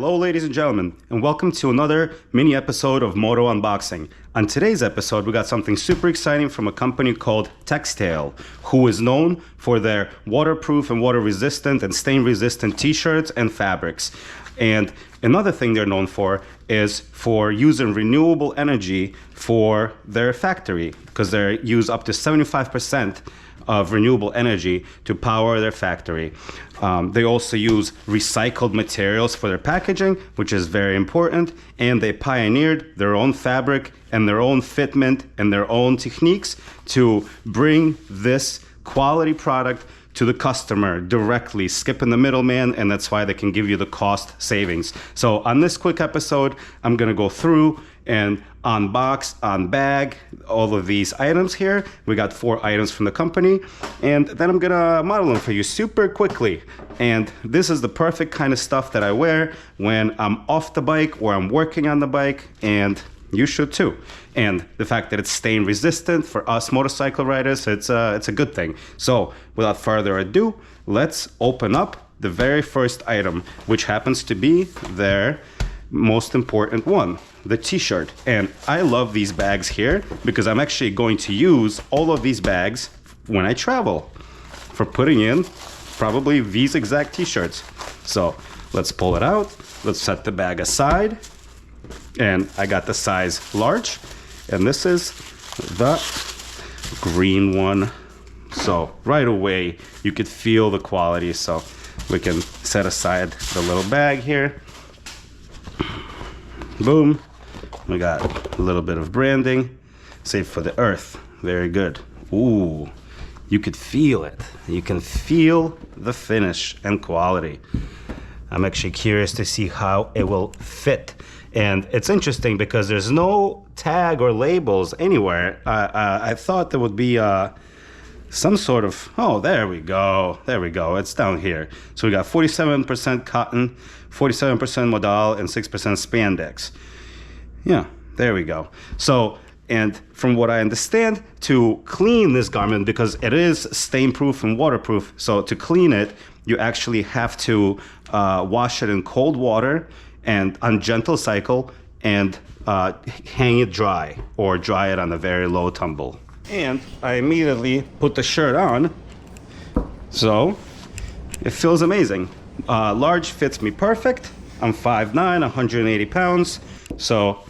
Hello ladies and gentlemen, and welcome to another mini episode of Moto Unboxing. On today's episode, we got something super exciting from a company called TexTale, who is known for their waterproof and water resistant and stain resistant t-shirts and fabrics. And another thing they're known for is for using renewable energy for their factory, because they use up to 75% of renewable energy to power their factory. They also use recycled materials for their packaging, which is very important, and they pioneered their own fabric and their own fitment and their own techniques to bring this quality product to the customer directly, skipping the middleman, and that's why they can give you the cost savings. So on this quick episode, I'm gonna go through and unbox, unbag all of these items here. We got 4 items from the company, and then I'm gonna model them for you super quickly. And this is the perfect kind of stuff that I wear when I'm off the bike or I'm working on the bike, and you should too. And the fact that it's stain resistant for us motorcycle riders, it's a good thing. So without further ado, let's open up the very first item, which happens to be their most important one, the t-shirt. And I love these bags here because I'm actually going to use all of these bags when I travel for putting in probably these exact t-shirts. So let's pull it out. Let's set the bag aside. And I got the size large, and this is the green one. So right away you could feel the quality. So we can set aside the little bag here. Boom. We got a little bit of branding, safe for the earth. Very good. Ooh, you could feel it. You can feel the finish and quality. I'm actually curious to see how it will fit. And it's interesting because there's no tag or labels anywhere. I thought there would be some sort of, oh, there we go. There we go. It's down here. So we got 47% cotton, 47% modal, and 6% spandex. Yeah, there we go. So, and from what I understand, to clean this garment, because it is stain-proof and waterproof, so to clean it, you actually have to wash it in cold water and on gentle cycle and hang it dry or dry it on a very low tumble. And I immediately put the shirt on, so it feels amazing. Large fits me perfect. I'm 5'9", 180 pounds, so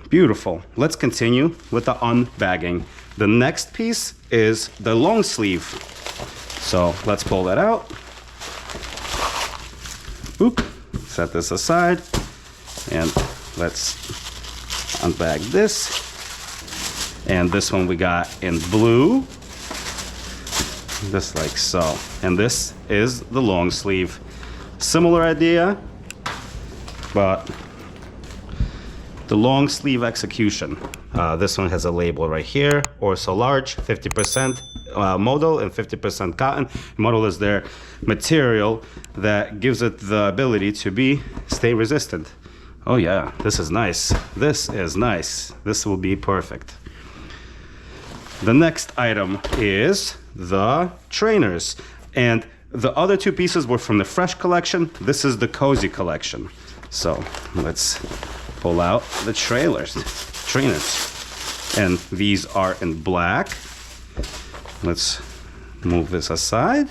beautiful. Let's continue with the unbagging. The next piece is the long sleeve. So let's pull that out. Oop. Set this aside, and let's unbag this. And this one we got in blue, just like so. And this is the long sleeve. Similar idea, but the long sleeve execution. This one has a label right here, Orso large, 50% modal and 50% cotton. Modal is their material that gives it the ability to be stain resistant. Oh yeah, this is nice. This is nice. This will be perfect. The next item is the trainers. And the other 2 pieces were from the Fresh collection. This is the Cozy collection. So let's pull out the trainers. And these are in black. Let's move this aside.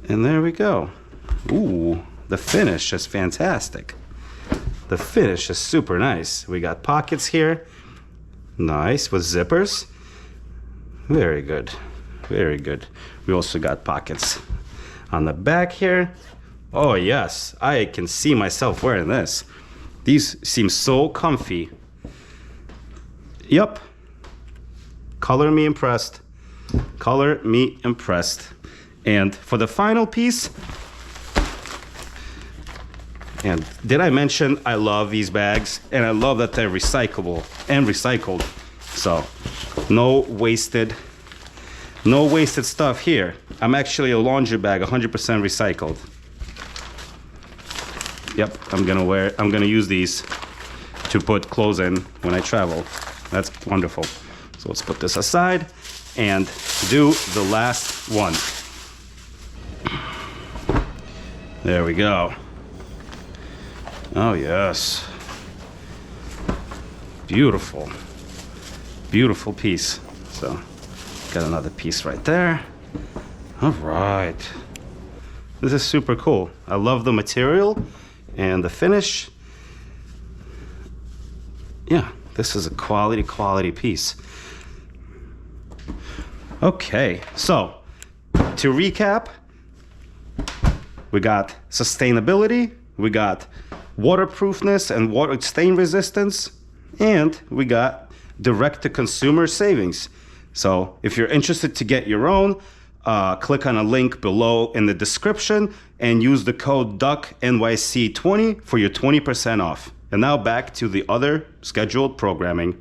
And there we go. Ooh, the finish is fantastic. The finish is super nice. We got pockets here. Nice, with zippers. Very good. Very good. We also got pockets on the back here. Oh yes, I can see myself wearing this. These seem so comfy. Yep. Color me impressed. Color me impressed. And for the final piece, and did I mention I love these bags, and I love that they're recyclable and recycled. So no wasted stuff here. I'm actually a laundry bag, 100% recycled. Yep, I'm gonna use these to put clothes in when I travel. That's wonderful. So let's put this aside and do the last one. There we go. Oh, yes. Beautiful. Beautiful piece. So, got another piece right there. All right. This is super cool. I love the material and the finish. Yeah, this is a quality piece. Okay, so to recap, we got sustainability, we got waterproofness and water stain resistance, and we got direct-to-consumer savings. So if you're interested to get your own, click on a link below in the description and use the code DUCKNYC20 for your 20% off. And now back to the other scheduled programming.